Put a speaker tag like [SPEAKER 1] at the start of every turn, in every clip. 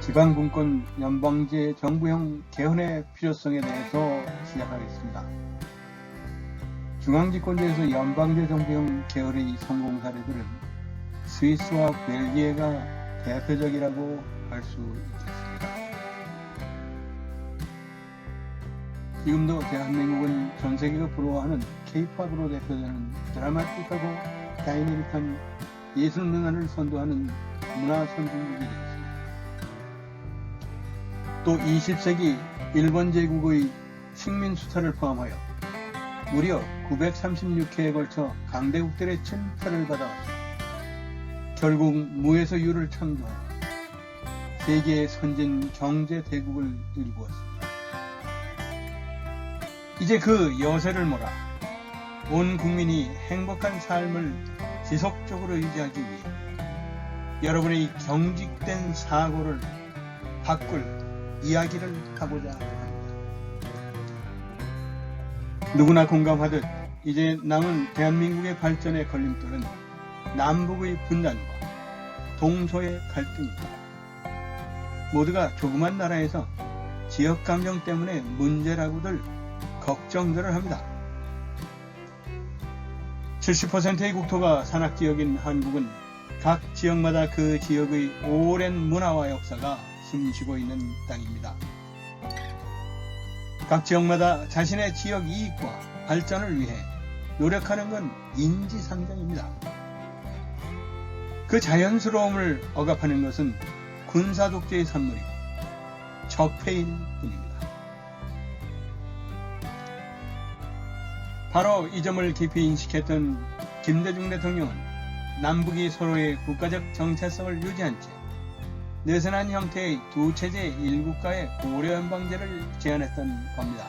[SPEAKER 1] 지방분권 연방제 정부형 개헌의 필요성에 대해서 시작하겠습니다. 중앙집권제에서 연방제 정부형 개헌의 성공 사례들은 스위스와 벨기에가 대표적이라고 할 수 있겠습니다. 지금도 대한민국은 전 세계가 부러워하는 K-팝으로 대표되는 드라마틱하고 다이내믹한 예술 문화를 선도하는 문화 선진국이 되었습니다. 또 20세기 일본 제국의 식민 수탈을 포함하여 무려 936회에 걸쳐 강대국들의 침탈을 받아왔죠. 결국 무에서 유를 창조하여 세계의 선진 경제 대국을 일구었습니다. 이제 그 여세를 몰아 온 국민이 행복한 삶을 지속적으로 유지하기 위해 여러분의 경직된 사고를 바꿀 이야기를 하고자 합니다. 누구나 공감하듯 이제 남은 대한민국의 발전의 걸림돌은 남북의 분단과 동서의 갈등입니다. 모두가 조그만 나라에서 지역감정 때문에 문제라고들 걱정들을 합니다. 70%의 국토가 산악지역인 한국은 각 지역마다 그 지역의 오랜 문화와 역사가 숨쉬고 있는 땅입니다. 각 지역마다 자신의 지역 이익과 발전을 위해 노력하는 건 인지상정입니다. 그 자연스러움을 억압하는 것은 군사독재의 산물이고 적폐일 뿐입니다. 바로 이 점을 깊이 인식했던 김대중 대통령은 남북이 서로의 국가적 정체성을 유지한 채 느슨한 형태의 두 체제 1국가의 고려연방제를 제안했던 겁니다.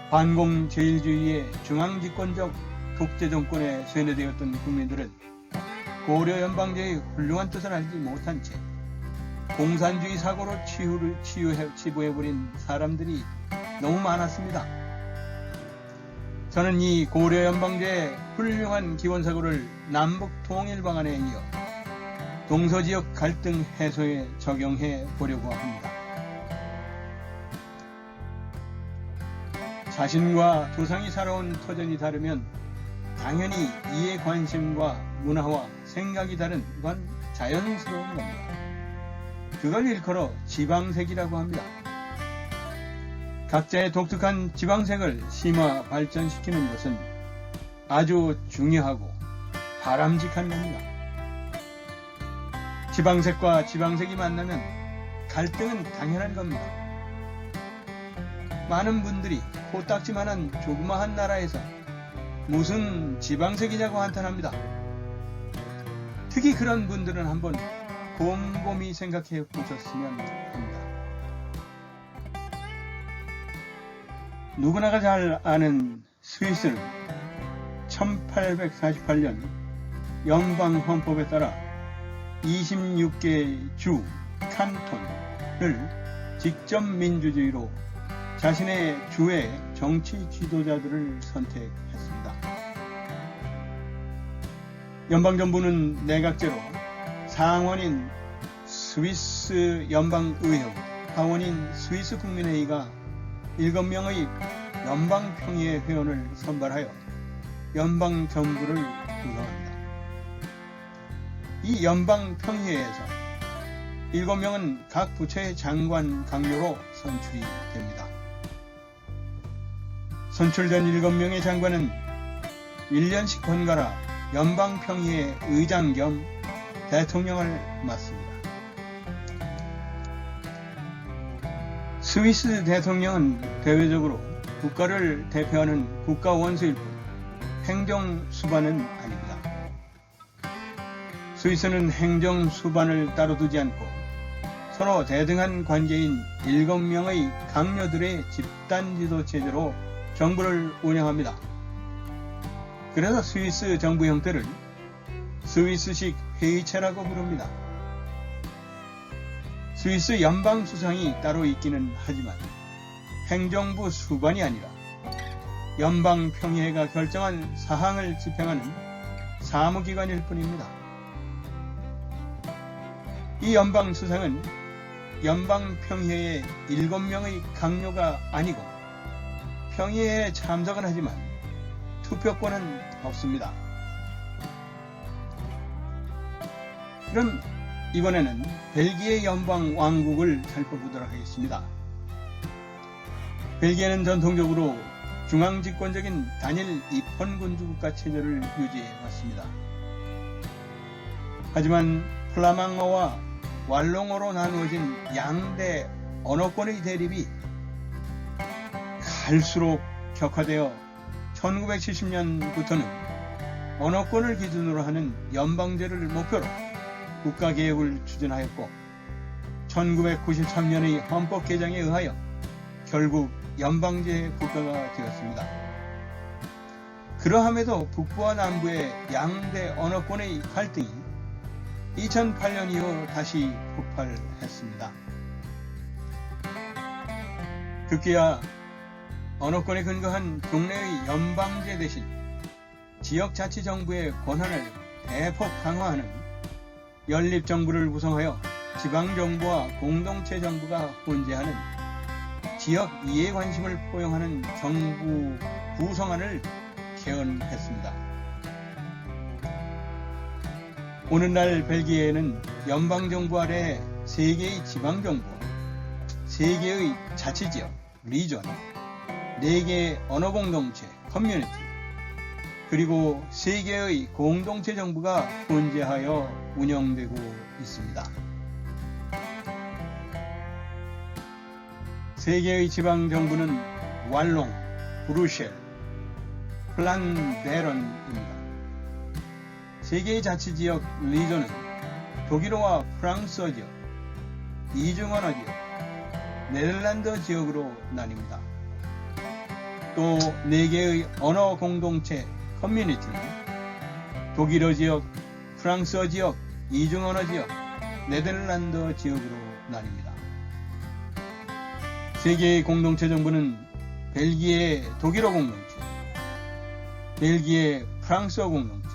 [SPEAKER 1] 반공제일주의의 중앙집권적 독재정권에 쇠뇌되었던 국민들은 고려연방제의 훌륭한 뜻을 알지 못한 채 공산주의 사고로 치부해버린 사람들이 너무 많았습니다. 저는 이 고려연방제의 훌륭한 기본사고를 남북통일 방안에 이어 동서지역 갈등 해소에 적용해 보려고 합니다. 자신과 조상이 살아온 터전이 다르면 당연히 이해 관심과 문화와 생각이 다른 건 자연스러운 겁니다. 그걸 일컬어 지방색이라고 합니다. 각자의 독특한 지방색을 심화 발전시키는 것은 아주 중요하고 바람직한 겁니다. 지방색과 지방색이 만나면 갈등은 당연한 겁니다. 많은 분들이 코딱지만한 조그마한 나라에서 무슨 지방색이냐고 한탄합니다. 특히 그런 분들은 한번 곰곰이 생각해 보셨으면 합니다. 누구나가 잘 아는 스위스는 1848년 연방헌법에 따라 26개의 주, 칸톤을 직접 민주주의로 자신의 주의 정치 지도자들을 선택했습니다. 연방정부는 내각제로 상원인 스위스 연방의회와 하원인 스위스 국민회의가 7명의 연방평의회 회원을 선발하여 연방정부를 구성합니다. 이 연방평의회에서 7명은 각 부처의 장관 강요로 선출이 됩니다. 선출된 7명의 장관은 1년씩 번갈아 연방평의회 의장 겸 대통령을 맡습니다. 스위스 대통령은 대외적으로 국가를 대표하는 국가원수일 뿐 행정수반은 아닙니다. 스위스는 행정수반을 따로 두지 않고 서로 대등한 관계인 7명의 강요들의 집단지도 체제로 정부를 운영합니다. 그래서 스위스 정부 형태를 스위스식 회의체라고 부릅니다. 스위스 연방수상이 따로 있기는 하지만 행정부 수반이 아니라 연방평의회가 결정한 사항을 집행하는 사무기관일 뿐입니다. 이 연방 수상은 연방 평의회의 7명의 강요가 아니고 평의회에 참석은 하지만 투표권은 없습니다. 그럼 이번에는 벨기에 연방 왕국을 살펴보도록 하겠습니다. 벨기에는 전통적으로 중앙집권적인 단일 입헌군주국가 체제를 유지해 왔습니다. 하지만 플라망어와 왈롱어로 나누어진 양대 언어권의 대립이 갈수록 격화되어 1970년부터는 언어권을 기준으로 하는 연방제를 목표로 국가개혁을 추진하였고 1993년의 헌법 개정에 의하여 결국 연방제 국가가 되었습니다. 그러함에도 북부와 남부의 양대 언어권의 갈등이 2008년 이후 다시 폭발했습니다. 급기야 언어권에 근거한 국내의 연방제 대신 지역자치정부의 권한을 대폭 강화하는 연립정부를 구성하여 지방정부와 공동체정부가 혼재하는 지역 이해관심을 포용하는 정부 구성안을 개헌했습니다. 오늘날 벨기에에는 연방정부 아래에 3개의 지방정부와 3개의 자치지역, 리전, 4개의 언어공동체, 커뮤니티, 그리고 3개의 공동체 정부가 혼재하여 운영되고 있습니다. 3개의 지방정부는 왈롱, 브루셀, 플란데런입니다. 3개의 자치지역 리전은 독일어와 프랑스어 지역, 이중언어 지역, 네덜란드 지역으로 나뉩니다. 또 4개의 언어 공동체 커뮤니티는 독일어 지역, 프랑스어 지역, 이중언어 지역, 네덜란드 지역으로 나뉩니다. 3개의 공동체 정부는 벨기에 독일어 공동체, 벨기에 프랑스어 공동체,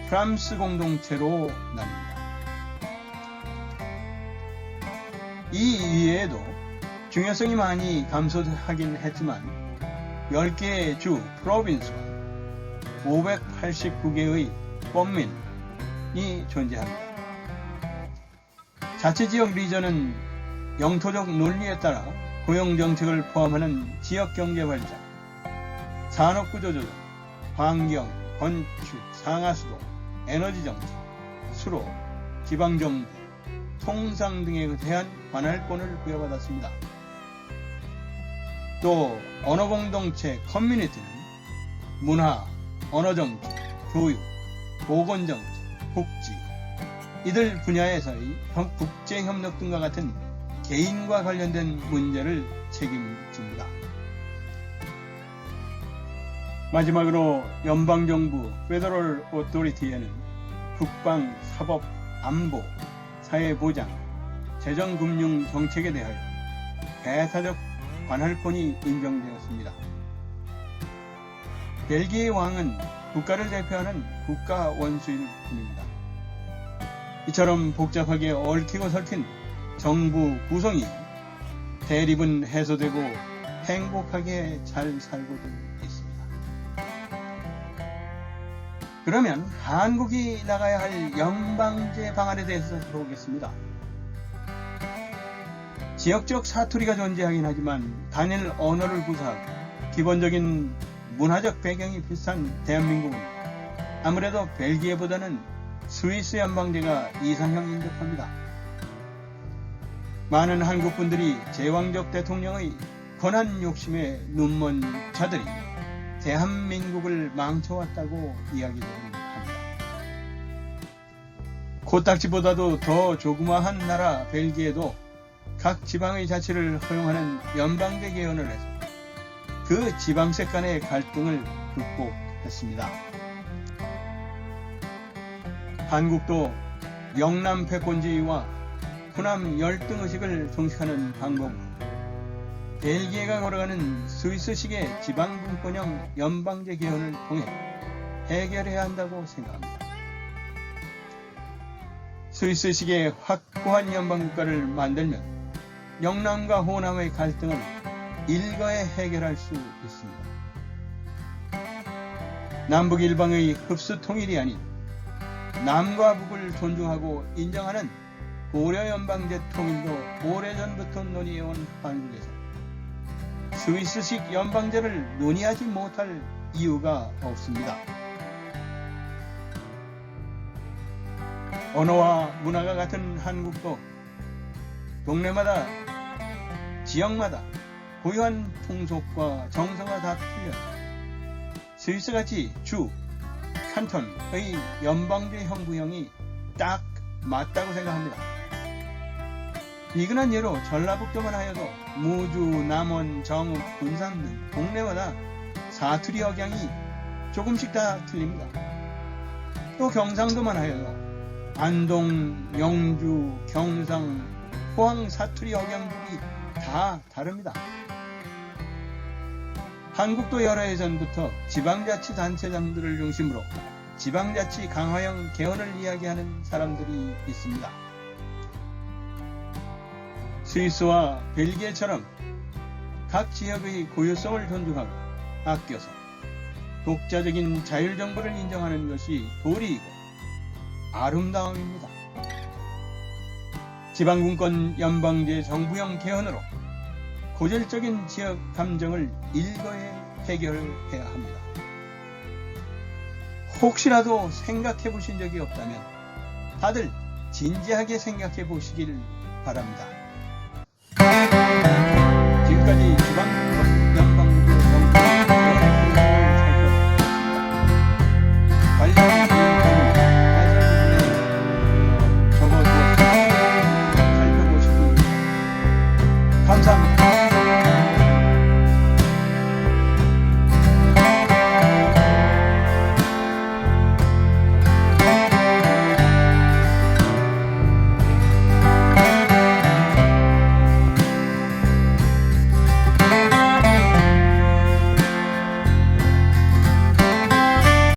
[SPEAKER 1] 프랑스 공동체로 나뉩니다. 이 이외에도 중요성이 많이 감소하긴 했지만 10개의 주 프로빈스와 589개의 범민이 존재합니다. 자치지역 리전은 영토적 논리에 따라 고용정책을 포함하는 지역경제 발전, 산업구조 조정, 환경, 건축, 상하수도, 에너지정책, 수로, 지방정부, 통상 등에 대한 관할권을 부여받았습니다. 또 언어공동체 커뮤니티는 문화, 언어정책, 교육, 보건정책, 복지, 이들 분야에서의 국제협력 등과 같은 개인과 관련된 문제를 책임집니다. 마지막으로 연방정부 페더럴 오토리티에는 국방, 사법, 안보, 사회보장, 재정금융 정책에 대하여 배타적 관할권이 인정되었습니다. 벨기에 왕은 국가를 대표하는 국가 원수일 뿐입니다. 이처럼 복잡하게 얽히고 설킨 정부 구성이 대립은 해소되고 행복하게 잘 살고도 있습니다. 그러면 한국이 나가야 할 연방제 방안에 대해서 살펴보겠습니다. 지역적 사투리가 존재하긴 하지만 단일 언어를 구사하고 기본적인 문화적 배경이 비슷한 대한민국은 아무래도 벨기에보다는 스위스 연방제가 이상형인 듯합니다. 많은 한국분들이 제왕적 대통령의 권한 욕심에 눈먼 자들이 대한민국을 망쳐왔다고 이야기를 합니다. 코딱지보다도 더 조그마한 나라 벨기에도 각 지방의 자치를 허용하는 연방제 개헌을 해서 그 지방색 간의 갈등을 극복했습니다. 한국도 영남 패권주의와 후남 열등의식을 종식하는 방법으로 벨기에가 걸어가는 스위스식의 지방분권형 연방제 개헌을 통해 해결해야 한다고 생각합니다. 스위스식의 확고한 연방국가를 만들면 영남과 호남의 갈등을 일거에 해결할 수 있습니다. 남북 일방의 흡수 통일이 아닌 남과 북을 존중하고 인정하는 고려 연방제 통일도 오래전부터 논의해온 한국에서 스위스식 연방제를 논의하지 못할 이유가 없습니다. 언어와 문화가 같은 한국도 동네마다 지역마다 고유한 풍속과 정서가 다 틀려 스위스같이 주, 칸톤의 연방제 형부형이 딱 맞다고 생각합니다. 이근한 예로 전라북도만 하여도 무주, 남원, 정읍, 군산 등 동네마다 사투리 억양이 조금씩 다 틀립니다. 또 경상도만 하여도 안동, 영주, 경상, 포항 사투리 억양들이 다 다릅니다. 한국도 여러 예전부터 지방자치단체장들을 중심으로 지방자치 강화형 개헌을 이야기하는 사람들이 있습니다. 스위스와 벨기에처럼 각 지역의 고유성을 존중하고 아껴서 독자적인 자율정부를 인정하는 것이 도리이고 아름다움입니다. 지방분권 연방제 정부형 개헌으로 고질적인 지역 감정을 일거에 해결해야 합니다. 혹시라도 생각해 보신 적이 없다면 다들 진지하게 생각해 보시길 바랍니다.